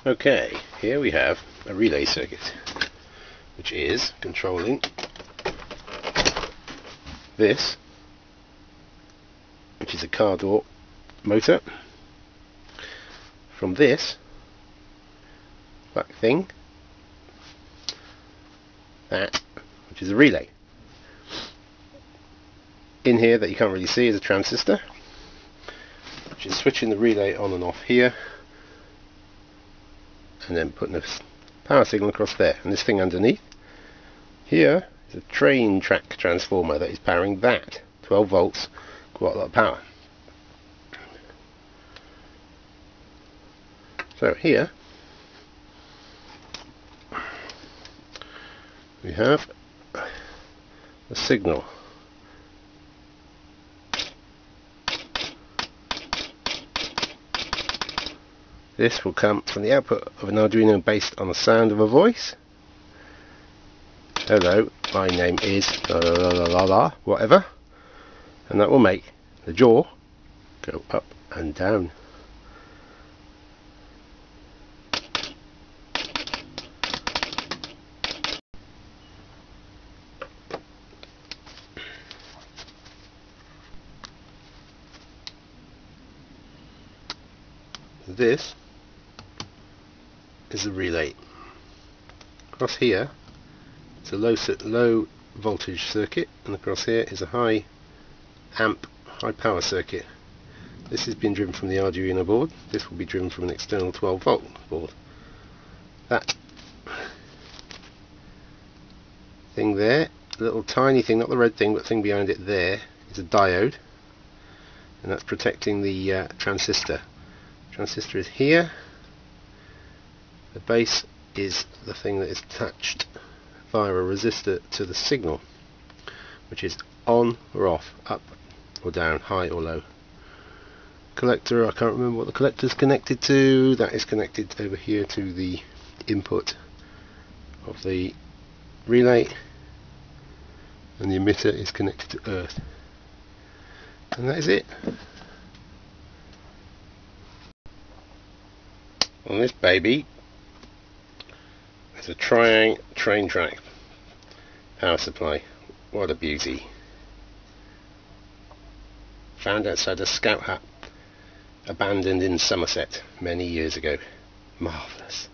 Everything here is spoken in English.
Okay, here we have a relay circuit which is controlling this, which is a car door motor, from this black thing, that, which is a relay. In here that you can't really see is a transistor, which is switching the relay on and off here, and then putting a power signal across there. And this thing underneath here is a train track transformer that is powering that. 12 volts, quite a lot of power. So here we have a signal. This will come from the output of an Arduino based on the sound of a voice. Hello, my name is la la la la la, whatever. And that will make the jaw go up and down. This is the relay. Across here it's a low voltage circuit, and across here is a high power circuit. This has been driven from the Arduino board. This will be driven from an external 12 volt board. That thing there, the little tiny thing, not the red thing, but the thing behind it there, is a diode, and that's protecting the transistor. Transistor is here. The base is the thing that is attached via a resistor to the signal, which is on or off, up or down, high or low. Collector, I can't remember what the collector is connected to. That is connected over here to the input of the relay, and the emitter is connected to earth. And that is it. On this baby there's a train track power supply. What a beauty. Found outside a scout hut abandoned in Somerset many years ago. Marvellous.